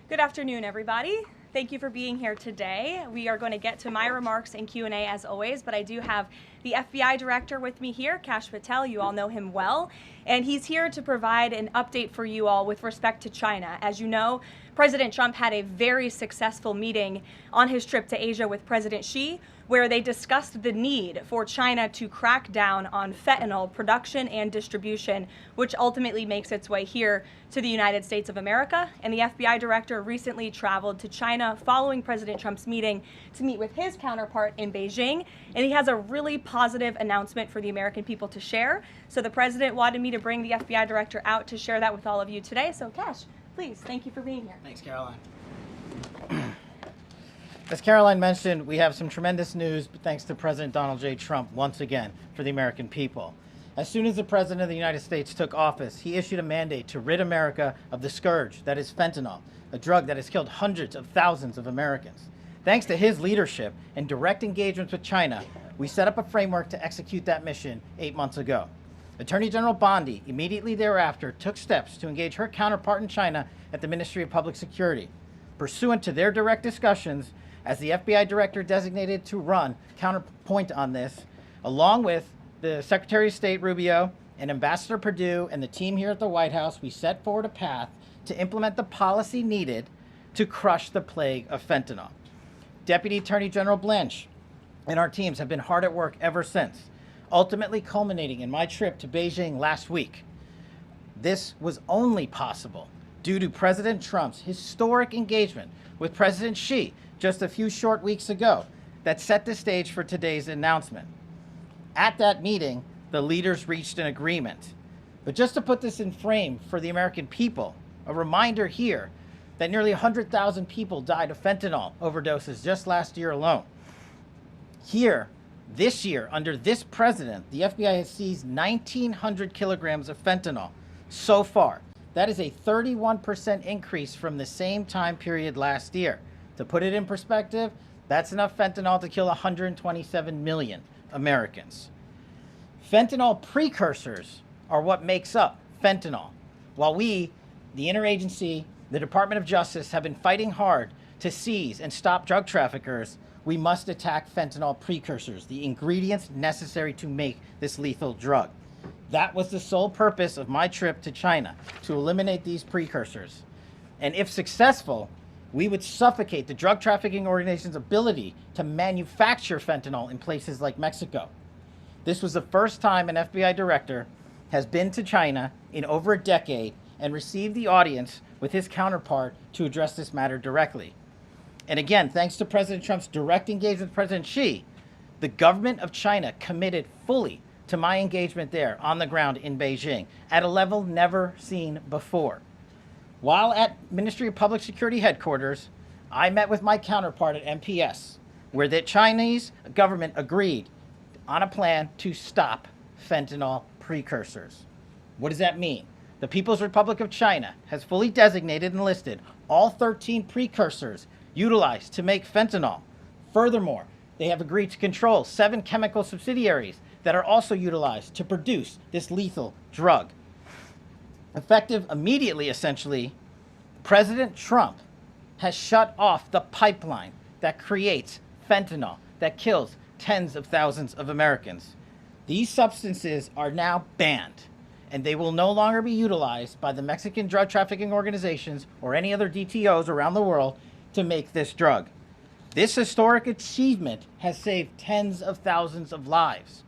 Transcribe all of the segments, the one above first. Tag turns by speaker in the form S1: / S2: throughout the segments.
S1: Good afternoon, everybody. Thank you for being here today. We are going to get to my remarks and Q&A as always, but I do have the FBI director with me here, Kash Patel. You all know him well, and he's here to provide an update for you all with respect to China. As you know, President Trump had a very successful meeting on his trip to Asia with President Xi, where they discussed the need for China to crack down on fentanyl production and distribution, which ultimately makes its way here to the United States of America. And the FBI director recently traveled to China following President Trump's meeting to meet with his counterpart in Beijing. And he has a really positive announcement for the American people to share. So the president wanted me to bring the FBI director out to share that with all of you today. So Kash, please, thank you for being here.
S2: Thanks, Caroline. As Caroline mentioned, we have some tremendous news thanks to President Donald J. Trump once again for the American people. As soon as the President of the United States took office, he issued a mandate to rid America of the scourge that is fentanyl, a drug that has killed hundreds of thousands of Americans. Thanks to his leadership and direct engagements with China, we set up a framework to execute that mission 8 months ago. Attorney General Bondi immediately thereafter took steps to engage her counterpart in China at the Ministry of Public Security. Pursuant to their direct discussions, as the FBI director designated to run counterpoint on this, along with the Secretary of State Rubio and Ambassador Perdue and the team here at the White House, we set forward a path to implement the policy needed to crush the plague of fentanyl. Deputy Attorney General Blanche and our teams have been hard at work ever since, ultimately culminating in my trip to Beijing last week. This was only possible due to President Trump's historic engagement with President Xi just a few short weeks ago that set the stage for today's announcement. At that meeting, the leaders reached an agreement. But just to put this in frame for the American people, a reminder here that nearly 100,000 people died of fentanyl overdoses just last year alone. Here, this year, under this president, the FBI has seized 1,900 kilograms of fentanyl so far. That is a 31% increase from the same time period last year. To put it in perspective, that's enough fentanyl to kill 127 million Americans. Fentanyl precursors are what makes up fentanyl. While we, the interagency, the Department of Justice, have been fighting hard to seize and stop drug traffickers, we must attack fentanyl precursors, the ingredients necessary to make this lethal drug. That was the sole purpose of my trip to China, to eliminate these precursors. And if successful, we would suffocate the drug trafficking organization's ability to manufacture fentanyl in places like Mexico. This was the first time an FBI director has been to China in over a decade and received the audience with his counterpart to address this matter directly. And again, thanks to President Trump's direct engagement with President Xi, the government of China committed fully to my engagement there on the ground in Beijing at a level never seen before. While at Ministry of Public Security headquarters, I met with my counterpart at MPS, where the Chinese government agreed on a plan to stop fentanyl precursors. What does that mean? The People's Republic of China has fully designated and listed all 13 precursors utilized to make fentanyl. Furthermore, they have agreed to control 7 chemical subsidiaries that are also utilized to produce this lethal drug. Effective immediately, essentially, President Trump has shut off the pipeline that creates fentanyl that kills tens of thousands of Americans. These substances are now banned, and they will no longer be utilized by the Mexican drug trafficking organizations or any other DTOs around the world to make this drug. This historic achievement has saved tens of thousands of lives.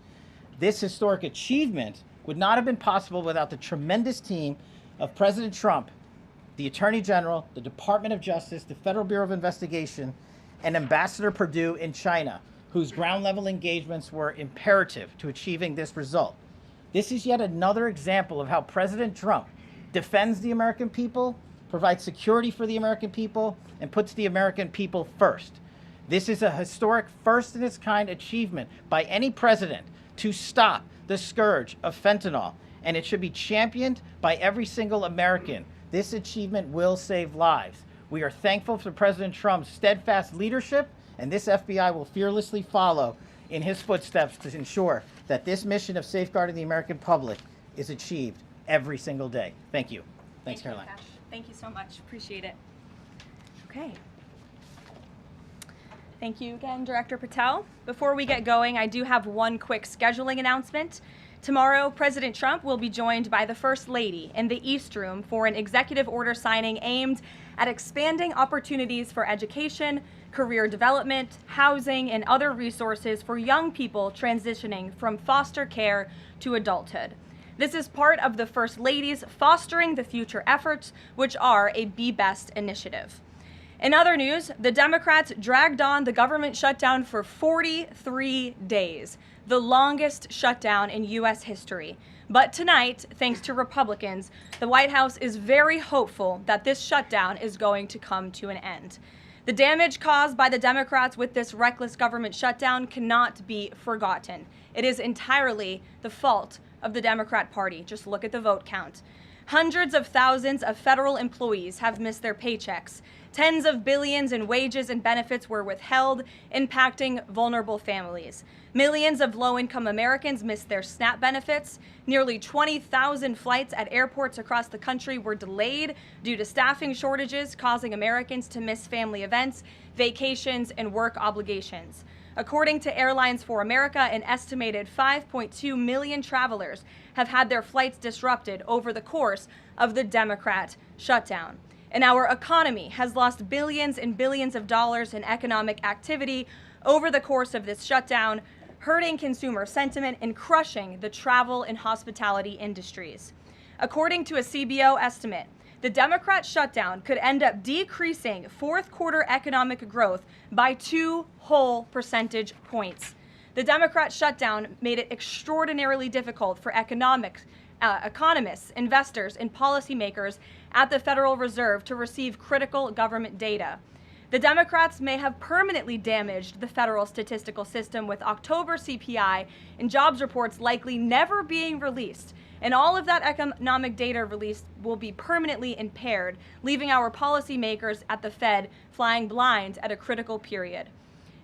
S2: This historic achievement would not have been possible without the tremendous team of President Trump, the Attorney General, the Department of Justice, the Federal Bureau of Investigation, and Ambassador Perdue in China, whose ground-level engagements were imperative to achieving this result. This is yet another example of how President Trump defends the American people, provides security for the American people, and puts the American people first. This is a historic first-in-its-kind achievement by any president to stop the scourge of fentanyl, and it should be championed by every single American. This achievement will save lives. We are thankful for President Trump's steadfast leadership, and this FBI will fearlessly follow in his footsteps to ensure that this mission of safeguarding the American public is achieved every single day. Thank you. Thanks, Caroline.
S1: Thank you so much. Appreciate it. Okay. Thank you again, Director Patel. Before we get going, I do have one quick scheduling announcement. Tomorrow, President Trump will be joined by the First Lady in the East Room for an executive order signing aimed at expanding opportunities for education, career development, housing, and other resources for young people transitioning from foster care to adulthood. This is part of the First Lady's Fostering the Future efforts, which are a Be Best initiative. In other news, the Democrats dragged on the government shutdown for 43 days, the longest shutdown in U.S. history. But tonight, thanks to Republicans, the White House is very hopeful that this shutdown is going to come to an end. The damage caused by the Democrats with this reckless government shutdown cannot be forgotten. It is entirely the fault of the Democrat Party. Just look at the vote count. Hundreds of thousands of federal employees have missed their paychecks. Tens of billions in wages and benefits were withheld, impacting vulnerable families. Millions of low-income Americans missed their SNAP benefits. Nearly 20,000 flights at airports across the country were delayed due to staffing shortages, causing Americans to miss family events, vacations, and work obligations. According to Airlines for America, an estimated 5.2 million travelers have had their flights disrupted over the course of the Democrat shutdown. And our economy has lost billions and billions of dollars in economic activity over the course of this shutdown, hurting consumer sentiment and crushing the travel and hospitality industries. According to a CBO estimate, the Democrat shutdown could end up decreasing fourth quarter economic growth by 2 whole percentage points. The Democrat shutdown made it extraordinarily difficult for economists, investors, and policymakers at the Federal Reserve to receive critical government data. The Democrats may have permanently damaged the federal statistical system, with October CPI and jobs reports likely never being released. And all of that economic data released will be permanently impaired, leaving our policymakers at the Fed flying blind at a critical period.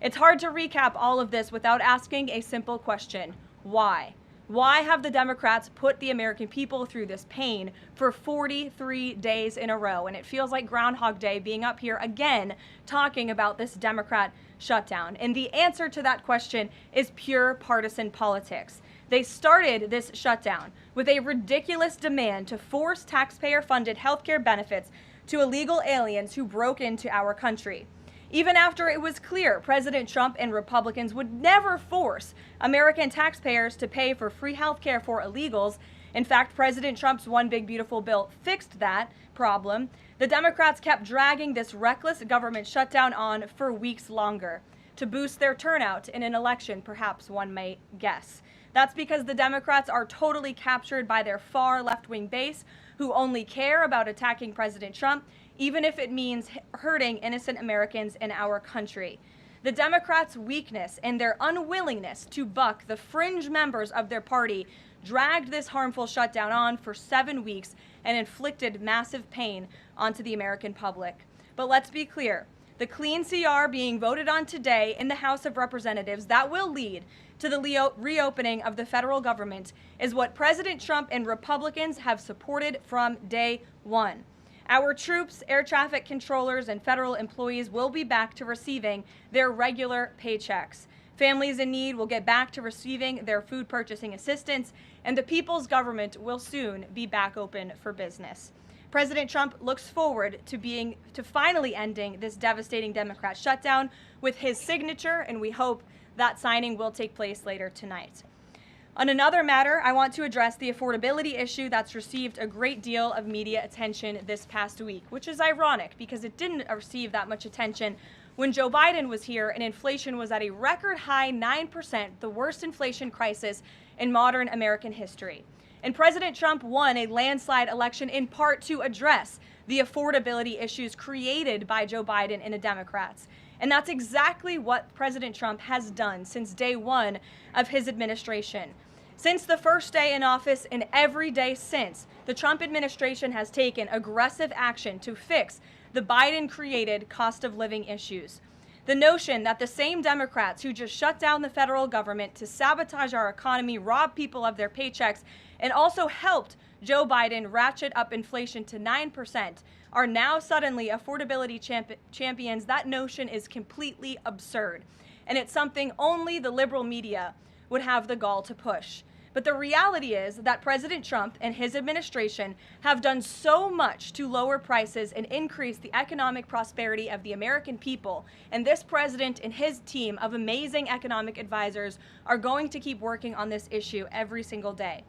S1: It's hard to recap all of this without asking a simple question: why? Why have the Democrats put the American people through this pain for 43 days in a row? And it feels like Groundhog Day being up here again talking about this Democrat shutdown. And the answer to that question is pure partisan politics. They started this shutdown with a ridiculous demand to force taxpayer-funded healthcare benefits to illegal aliens who broke into our country. Even after it was clear President Trump and Republicans would never force American taxpayers to pay for free health care for illegals. In fact, President Trump's One Big Beautiful Bill fixed that problem. The Democrats kept dragging this reckless government shutdown on for weeks longer to boost their turnout in an election, perhaps one may guess. That's because the Democrats are totally captured by their far left-wing base, who only care about attacking President Trump, even if it means hurting innocent Americans in our country. The Democrats' weakness and their unwillingness to buck the fringe members of their party dragged this harmful shutdown on for 7 weeks and inflicted massive pain onto the American public. But let's be clear, the clean CR being voted on today in the House of Representatives that will lead to the reopening of the federal government is what President Trump and Republicans have supported from day one. Our troops, air traffic controllers, and federal employees will be back to receiving their regular paychecks. Families in need will get back to receiving their food purchasing assistance, and the people's government will soon be back open for business. President Trump looks forward to finally ending this devastating Democrat shutdown with his signature, and we hope that signing will take place later tonight. On another matter, I want to address the affordability issue that's received a great deal of media attention this past week, which is ironic because it didn't receive that much attention when Joe Biden was here and inflation was at a record high 9%, the worst inflation crisis in modern American history. And President Trump won a landslide election in part to address the affordability issues created by Joe Biden and the Democrats. And that's exactly what President Trump has done since day one of his administration. Since the first day in office and every day since, the Trump administration has taken aggressive action to fix the Biden-created cost of living issues. The notion that the same Democrats who just shut down the federal government to sabotage our economy, rob people of their paychecks, and also helped Joe Biden ratchet up inflation to 9% are now suddenly affordability champions, that notion is completely absurd. And it's something only the liberal media would have the gall to push. But the reality is that President Trump and his administration have done so much to lower prices and increase the economic prosperity of the American people. And this president and his team of amazing economic advisors are going to keep working on this issue every single day.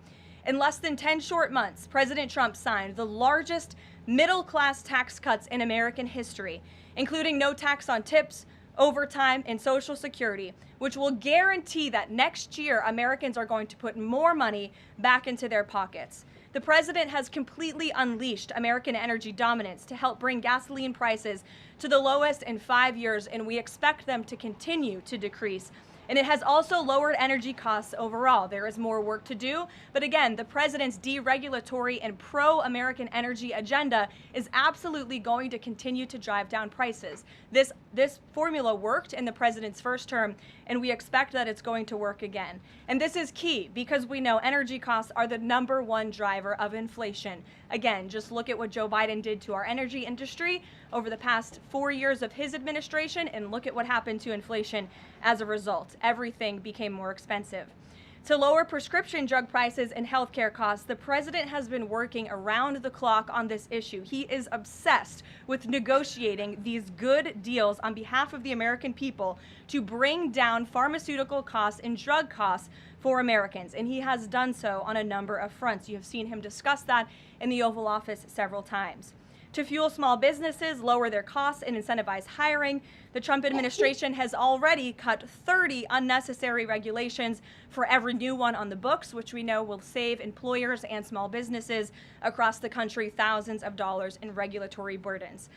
S1: In less than 10 short months, President Trump signed the largest middle-class tax cuts in American history, including no tax on tips, overtime, and Social Security, which will guarantee that next year Americans are going to put more money back into their pockets. The president has completely unleashed American energy dominance to help bring gasoline prices to the lowest in 5 years, and we expect them to continue to decrease. And it has also lowered energy costs overall. There is more work to do, but again, the president's deregulatory and pro-American energy agenda is absolutely going to continue to drive down prices. This formula worked in the president's first term, and we expect that it's going to work again. And this is key because we know energy costs are the #1 driver of inflation. Again, just look at what Joe Biden did to our energy industry over the past 4 years of his administration, and look at what happened to inflation as a result. Everything became more expensive. To lower prescription drug prices and healthcare costs, the president has been working around the clock on this issue. He is obsessed with negotiating these good deals on behalf of the American people to bring down pharmaceutical costs and drug costs for Americans, and he has done so on a number of fronts. You have seen him discuss that in the Oval Office several times. To fuel small businesses, lower their costs, and incentivize hiring, the Trump administration has already cut 30 unnecessary regulations for every new one on the books, which we know will save employers and small businesses across the country thousands of dollars in regulatory burdens.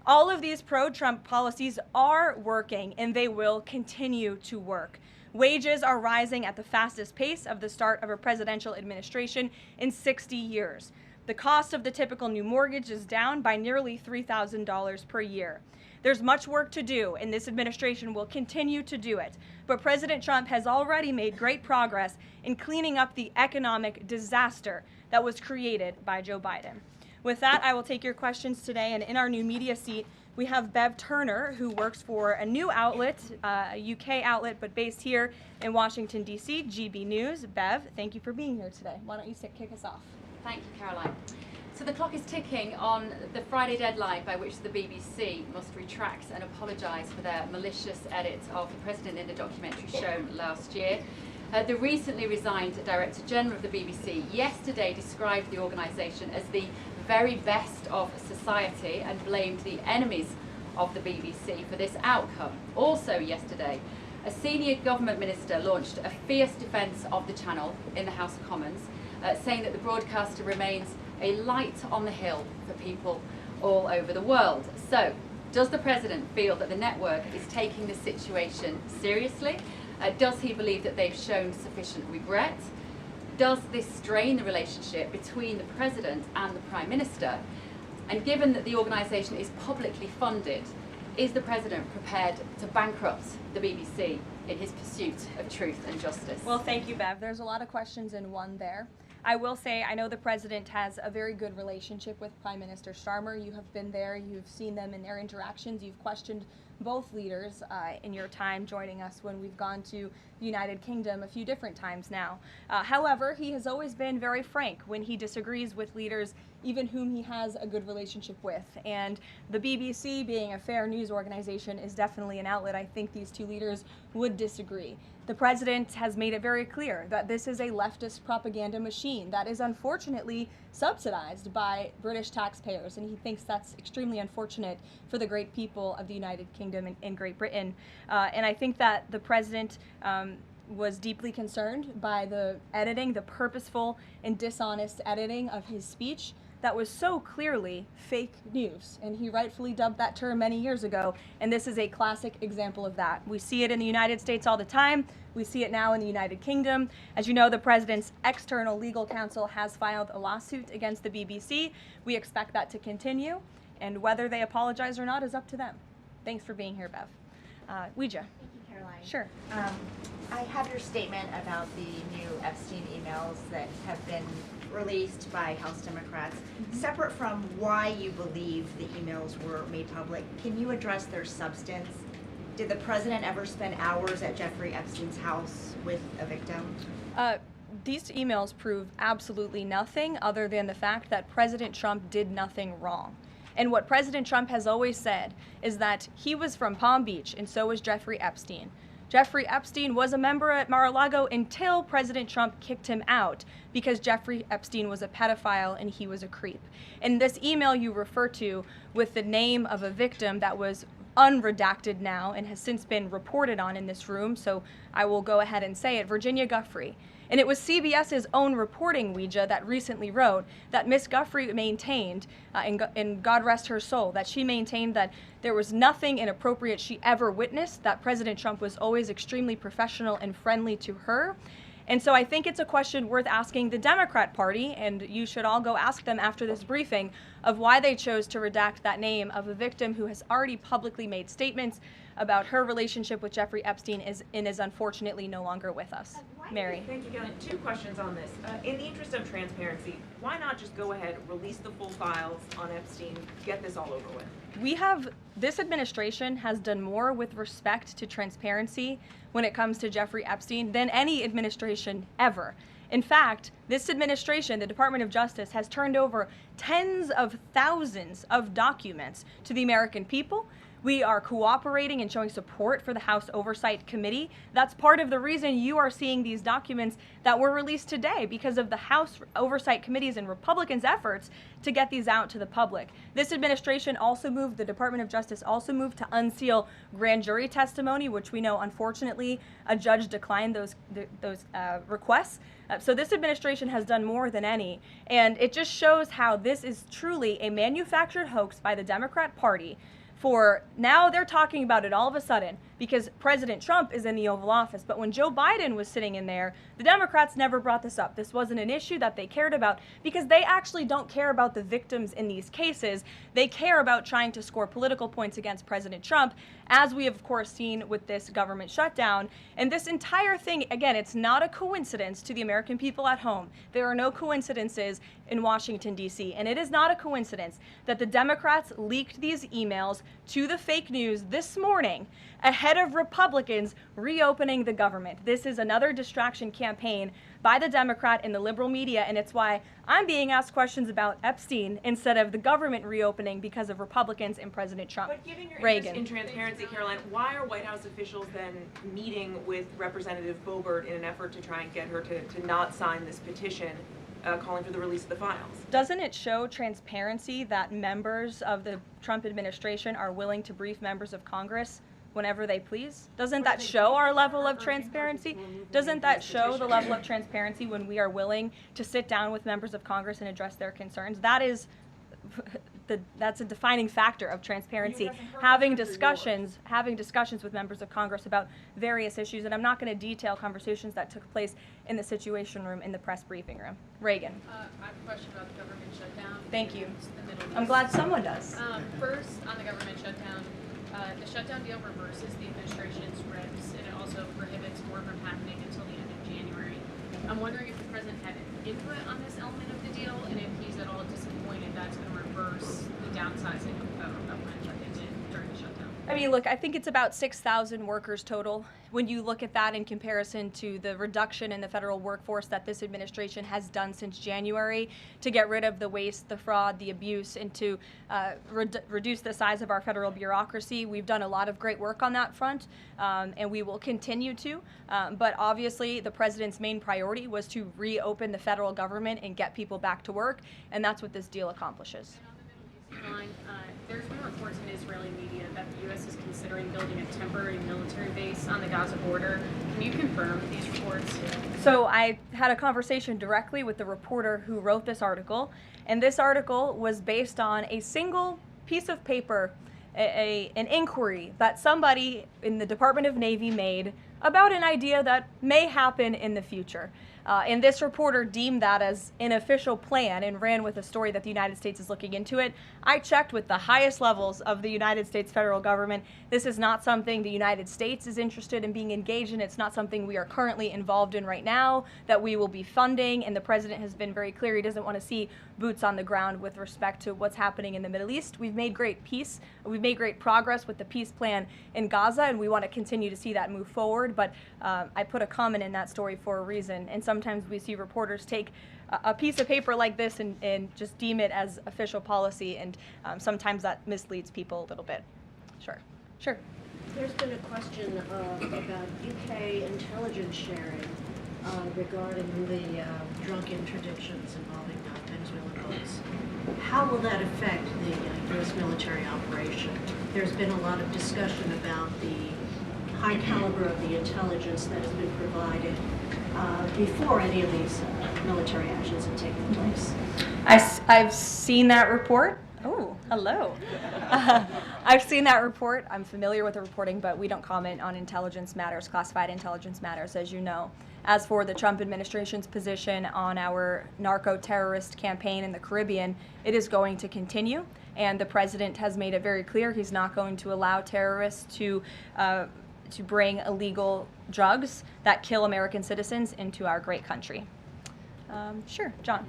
S1: All of these pro-Trump policies are working, and they will continue to work. Wages are rising at the fastest pace of the start of a presidential administration in 60 years. The cost of the typical new mortgage is down by nearly $3,000 per year. There's much work to do, and this administration will continue to do it. But President Trump has already made great progress in cleaning up the economic disaster that was created by Joe Biden. With that, I will take your questions today, and in our new media seat, we have Bev Turner, who works for a new outlet, a UK outlet, but based here in Washington, D.C., GB News. Bev, thank you for being here today. Why don't you kick us off?
S3: Thank you, Caroline. So the clock is ticking on the Friday deadline by which the BBC must retract and apologise for their malicious edit of the president in the documentary shown last year. The recently resigned Director General of the BBC yesterday described the organisation as the very best of society and blamed the enemies of the BBC for this outcome. Also yesterday, a senior government minister launched a fierce defence of the channel in the House of Commons, saying that the broadcaster remains a light on the hill for people all over the world. So, does the president feel that the network is taking the situation seriously? Does he believe that they've shown sufficient regret? Does this strain the relationship between the president and the prime minister? And given that the organisation is publicly funded, is the president prepared to bankrupt the BBC in his pursuit of truth and justice?
S1: Well, thank you, Bev. There's a lot of questions in one there. I will say I know the president has a very good relationship with Prime Minister Starmer. You have been there, you've seen them in their interactions, you've questioned both leaders in your time joining us when we've gone to the United Kingdom a few different times now. However, he has always been very frank when he disagrees with leaders, even whom he has a good relationship with. And the BBC, being a fair news organization, is definitely an outlet I think these two leaders would disagree. The president has made it very clear that this is a leftist propaganda machine that is unfortunately subsidized by British taxpayers, and he thinks that's extremely unfortunate for the great people of the United Kingdom and Great Britain. And I think that the president was deeply concerned by the editing, the purposeful and dishonest editing of his speech that was so clearly fake news, and he rightfully dubbed that term many years ago, and this is a classic example of that. We see it in the United States all the time. We see it now in the United Kingdom. As you know, the president's external legal counsel has filed a lawsuit against the BBC. We expect that to continue, and whether they apologize or not is up to them. Thanks for being here, Bev. Ouija.
S4: Thank you, Caroline.
S1: Sure.
S4: I have your statement about the new Epstein emails that have been released by House Democrats. Separate from why you believe the emails were made public, can you address their substance? Did the president ever spend hours at Jeffrey Epstein's house with a victim?
S1: These emails prove absolutely nothing other than the fact that President Trump did nothing wrong. And what President Trump has always said is that he was from Palm Beach, and so was Jeffrey Epstein. Jeffrey Epstein was a member at Mar-a-Lago until President Trump kicked him out because Jeffrey Epstein was a pedophile and he was a creep. And this email you refer to with the name of a victim that was unredacted now and has since been reported on in this room, so I will go ahead and say it, Virginia Giuffre. And it was CBS's own reporting, Ouija, that recently wrote that Miss Giuffre maintained, and God rest her soul, that she maintained that there was nothing inappropriate she ever witnessed, that President Trump was always extremely professional and friendly to her. And so I think it's a question worth asking the Democrat Party, and you should all go ask them after this briefing, of why they chose to redact that name of a victim who has already publicly made statements about her relationship with Jeffrey Epstein and is unfortunately no longer with us. Mary.
S5: Thank you, Karoline. Two questions on this. In the interest of transparency, why not just go ahead, release the full files on Epstein, get this all over with?
S1: This administration has done more with respect to transparency when it comes to Jeffrey Epstein than any administration ever. In fact, this administration, the Department of Justice, has turned over tens of thousands of documents to the American people. We are cooperating and showing support for the House Oversight Committee. That's part of the reason you are seeing these documents that were released today, because of the House Oversight Committee's and Republicans' efforts to get these out to the public. This administration also moved, the Department of Justice also moved to unseal grand jury testimony, which we know, unfortunately, a judge declined those requests. So this administration has done more than any, and it just shows how this is truly a manufactured hoax by the Democrat Party. For now, they're talking about it all of a sudden because President Trump is in the Oval Office. But when Joe Biden was sitting in there, the Democrats never brought this up. This wasn't an issue that they cared about because they actually don't care about the victims in these cases. They care about trying to score political points against President Trump, as we have, of course, seen with this government shutdown. And this entire thing, again, it's not a coincidence to the American people at home. There are no coincidences in Washington, D.C. And it is not a coincidence that the Democrats leaked these emails to the fake news this morning ahead of Republicans reopening the government. This is another distraction campaign by the Democrat and the liberal media, and it's why I'm being asked questions about Epstein instead of the government reopening because of Republicans and President Trump.
S5: But given your
S1: Reagan.
S5: interest in transparency, Karoline, why are White House officials then meeting with Representative Boebert in an effort to try and get her to not sign this petition calling for the release of the files?
S1: Doesn't it show transparency that members of the Trump administration are willing to brief members of Congress whenever they please? Doesn't that show our level of transparency? Doesn't that show the level of transparency when we are willing to sit down with members of Congress and address their concerns? That's a defining factor of transparency. Having discussions with members of Congress about various issues, and I'm not going to detail conversations that took place in the Situation Room in the press briefing room. Reagan.
S6: I have a question about the government shutdown.
S1: Thank you.
S6: The Middle East.
S1: I'm glad someone does.
S6: First, on the government shutdown, the shutdown deal reverses the administration's reps, and it also prohibits more from happening until the end of January. I'm wondering if the president had input on this element of the deal, and if he's at all disappointed that's going to reverse the downsizing of government during the shutdown.
S1: I mean, look, I think it's about 6,000 workers total. When you look at that in comparison to the reduction in the federal workforce that this administration has done since January to get rid of the waste, the fraud, the abuse, and to reduce the size of our federal bureaucracy, we've done a lot of great work on that front, and we will continue to. But obviously, the president's main priority was to reopen the federal government and get people back to work, and that's what this deal accomplishes.
S6: And on the Middle East line, there's been reports in Israeli media that the U.S. is considering building a temporary military base on the Gaza border. Can you confirm these reports?
S1: So I had a conversation directly with the reporter who wrote this article, and this article was based on a single piece of paper, an inquiry that somebody in the Department of Navy made about an idea that may happen in the future. And this reporter deemed that as an official plan and ran with a story that the United States is looking into it. I checked with the highest levels of the United States federal government. This is not something the United States is interested in being engaged in. It's not something we are currently involved in right now that we will be funding. And the president has been very clear he doesn't want to see boots on the ground with respect to what's happening in the Middle East. We've made great peace. We've made great progress with the peace plan in Gaza, and we want to continue to see that move forward. But I put a comment in that story for a reason. And sometimes we see reporters take a piece of paper like this and just deem it as official policy, and sometimes that misleads people a little bit. Sure.
S7: There's been a question about UK intelligence sharing regarding the drunk interdictions involving Venezuelan boats. How will that affect the U.S. military operation? There's been a lot of discussion about the high caliber of the intelligence that has been provided before any of these military actions have taken place.
S1: I've seen that report. Oh, hello. I've seen that report. I'm familiar with the reporting, but we don't comment on intelligence matters, classified intelligence matters, as you know. As for the Trump administration's position on our narco-terrorist campaign in the Caribbean, it is going to continue, and the president has made it very clear he's not going to allow terrorists to bring illegal drugs that kill American citizens into our great country. Sure, John.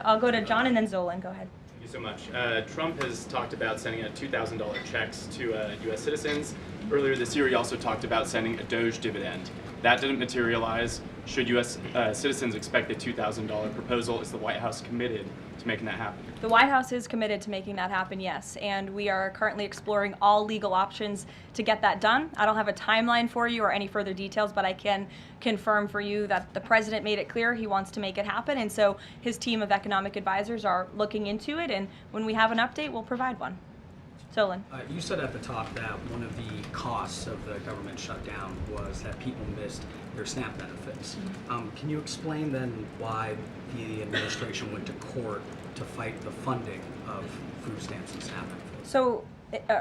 S1: I'll go to John and then Zolan. Go ahead.
S8: Thank you so much. Trump has talked about sending out $2,000 checks to U.S. citizens. Earlier this year, he also talked about sending a Doge dividend. That didn't materialize. Should U.S. Citizens expect the $2,000 proposal? Is the White House committed to making that happen?
S1: The White House is committed to making that happen, yes, and we are currently exploring all legal options to get that done. I don't have a timeline for you or any further details, but I can confirm for you that the president made it clear he wants to make it happen, and so his team of economic advisors are looking into it, and when we have an update, we'll provide one. Solon.
S9: You said at the top that one of the costs of the government shutdown was that people missed their SNAP benefits. Can you explain then why the administration went to court to fight the funding of food stamps and SNAP benefits?
S1: So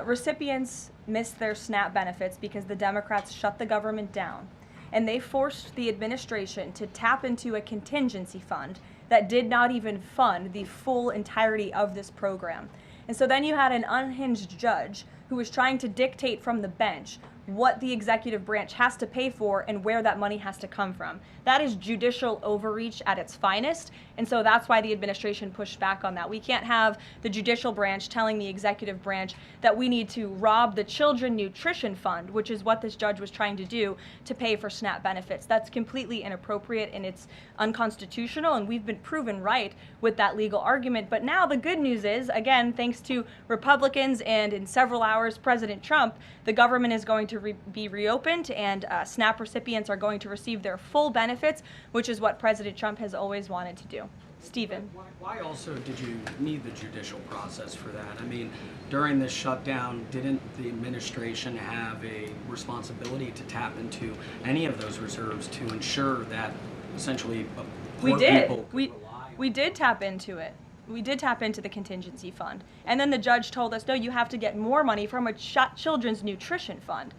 S1: recipients missed their SNAP benefits because the Democrats shut the government down, and they forced the administration to tap into a contingency fund that did not even fund the full entirety of this program. And so then you had an unhinged judge who was trying to dictate from the bench what the executive branch has to pay for and where that money has to come from. That is judicial overreach at its finest, and so that's why the administration pushed back on that. We can't have the judicial branch telling the executive branch that we need to rob the Children Nutrition Fund, which is what this judge was trying to do, to pay for SNAP benefits. That's completely inappropriate and it's unconstitutional, and we've been proven right with that legal argument. But now the good news is, again, thanks to Republicans and in several hours President Trump, the government is going to be reopened, and SNAP recipients are going to receive their full benefits, which is what President Trump has always wanted to do. Stephen.
S9: Why also did you need the judicial process for that? I mean, during this shutdown, didn't the administration have a responsibility to tap into any of those reserves to ensure that essentially poor people could rely on?
S1: We did tap into it. We did tap into the contingency fund. And then the judge told us, no, you have to get more money from a children's nutrition fund.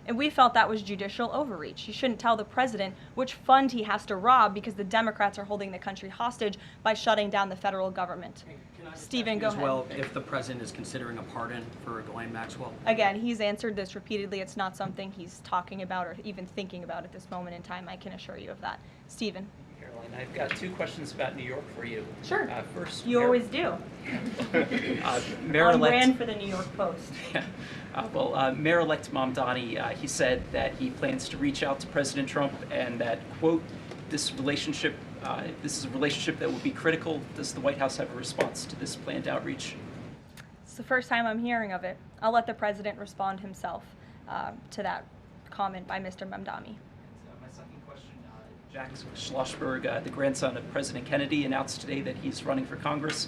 S1: And we felt that was judicial overreach. You shouldn't tell the president which fund he has to rob because the Democrats are holding the country hostage by shutting down the federal government. Stephen, go ahead.
S9: As well, if the president is considering a pardon for Ghislaine Maxwell?
S1: Again, he's answered this repeatedly. It's not something he's talking about or even thinking about at this moment in time. I can assure you of that. Stephen.
S10: Karoline, I've got two questions about New York for you.
S1: Sure.
S10: First,
S1: you always do. On brand for the New York Post.
S10: Mayor-elect Mamdani, he said that he plans to reach out to President Trump and that, quote, this is a relationship that will be critical. Does the White House have a response to this planned outreach?
S1: It's the first time I'm hearing of it. I'll let the president respond himself to that comment by Mr. Mamdani.
S10: My second question, Jack Schlossberg, the grandson of President Kennedy, announced today that he's running for Congress.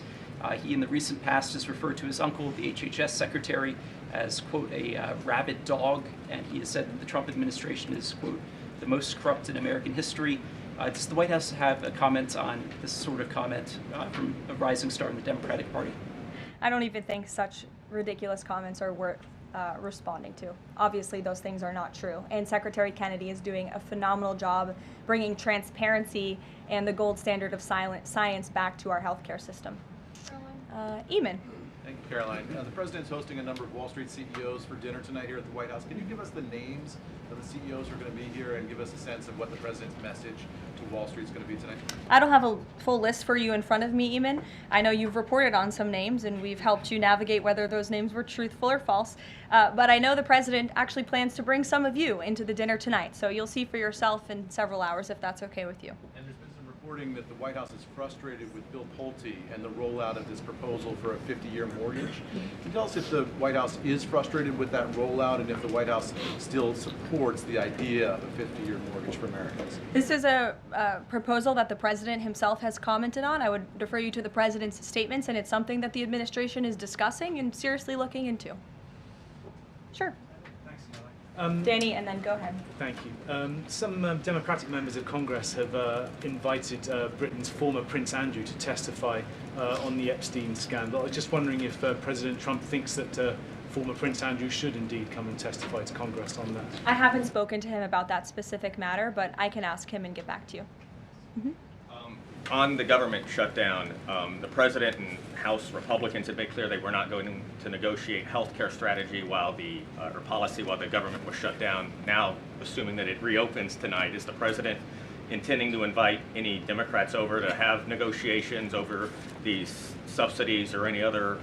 S10: He, in the recent past, has referred to his uncle, the HHS secretary, as, quote, a rabid dog, and he has said that the Trump administration is, quote, the most corrupt in American history. Does the White House have a comment on this sort of comment from a rising star in the Democratic Party?
S1: I don't even think such ridiculous comments are responding to. Obviously, those things are not true. And Secretary Kennedy is doing a phenomenal job bringing transparency and the gold standard of science back to our healthcare system. Eamon.
S11: Thank you, Caroline. The president's hosting a number of Wall Street CEOs for dinner tonight here at the White House. Can you give us the names of the CEOs who are going to be here and give us a sense of what the president's message to Wall Street is going to be tonight?
S1: I don't have a full list for you in front of me, Eamon. I know you've reported on some names, and we've helped you navigate whether those names were truthful or false. But I know the president actually plans to bring some of you into the dinner tonight, so you'll see for yourself in several hours if that's okay with you.
S11: And there's been some reporting that the White House is frustrated with Bill Pulte and the rollout of this proposal for a 50-year mortgage. Can you tell us if the White House is frustrated with that rollout and if the White House still supports the idea of a 50-year mortgage for Americans?
S1: This is a proposal that the president himself has commented on. I would refer you to the president's statements, and it's something that the administration is discussing and seriously looking into. Sure.
S12: Thanks, Caroline.
S1: Danny, and then go ahead.
S12: Thank you. Some Democratic members of Congress have invited Britain's former Prince Andrew to testify on the Epstein scandal. I was just wondering if President Trump thinks that former Prince Andrew should indeed come and testify to Congress on that.
S1: I haven't spoken to him about that specific matter, but I can ask him and get back to you.
S13: On the government shutdown, the president and House Republicans have made clear they were not going to negotiate health care strategy while or policy while the government was shut down. Now, assuming that it reopens tonight, is the president intending to invite any Democrats over to have negotiations over these subsidies or any other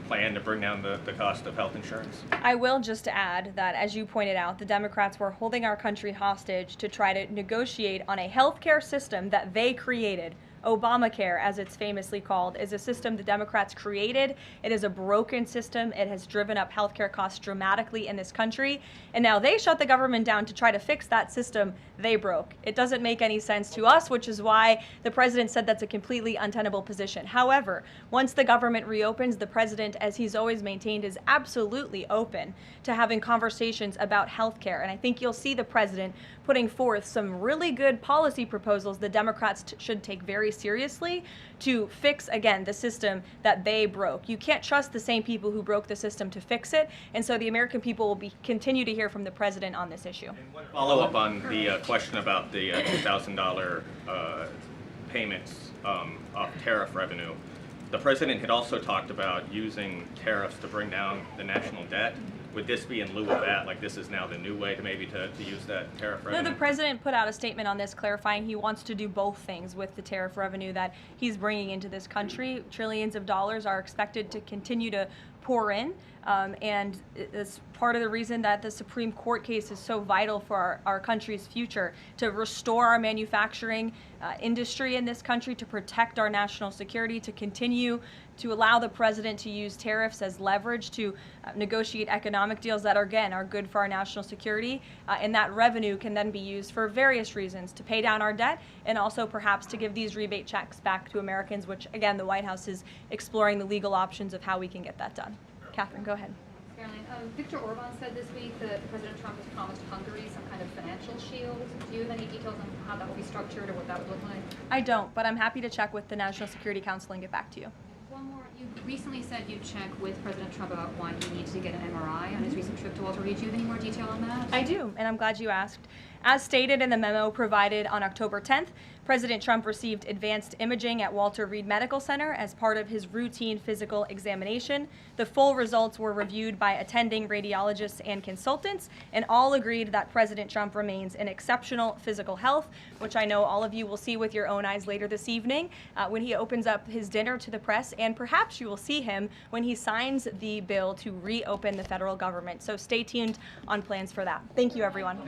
S13: plan to bring down the cost of health insurance?
S1: I will just add that, as you pointed out, the Democrats were holding our country hostage to try to negotiate on a healthcare system that they created. Obamacare, as it's famously called, is a system the Democrats created. It is a broken system. It has driven up healthcare costs dramatically in this country. And now they shut the government down to try to fix that system they broke. It doesn't make any sense to us, which is why the president said that's a completely untenable position. However, once the government reopens, the president, as he's always maintained, is absolutely open to having conversations about healthcare. And I think you'll see the president putting forth some really good policy proposals the Democrats should take very seriously to fix, again, the system that they broke. You can't trust the same people who broke the system to fix it, and so the American people will continue to hear from the president on this issue.
S13: Follow up on the question about the $2,000 payments off tariff revenue. The president had also talked about using tariffs to bring down the national debt. Would this be in lieu of that? Like, this is now the new way to maybe to use that tariff revenue?
S1: No, the president put out a statement on this clarifying he wants to do both things with the tariff revenue that he's bringing into this country. Trillions of dollars are expected to continue to pour in, and it's part of the reason that the Supreme Court case is so vital for our country's future, to restore our manufacturing industry in this country, to protect our national security, to continue to allow the president to use tariffs as leverage to negotiate economic deals that, again, are good for our national security. And that revenue can then be used for various reasons, to pay down our debt and also perhaps to give these rebate checks back to Americans, which, again, the White House is exploring the legal options of how we can get that done. Catherine, go ahead.
S3: Caroline, Viktor Orban said this week that President Trump has promised Hungary some kind of financial shield. Do you have any details on how that will be structured or what that would look like?
S1: I don't, but I'm happy to check with the National Security Council and get back to you.
S3: One more. You recently said you'd check with President Trump about why he needs to get an MRI on his recent trip to Walter Reed. Do you have any more detail on that?
S1: I do, and I'm glad you asked. As stated in the memo provided on October 10th, President Trump received advanced imaging at Walter Reed Medical Center as part of his routine physical examination. The full results were reviewed by attending radiologists and consultants, and all agreed that President Trump remains in exceptional physical health, which I know all of you will see with your own eyes later this evening when he opens up his dinner to the press, and perhaps you will see him when he signs the bill to reopen the federal government. So stay tuned on plans for that. Thank you, everyone.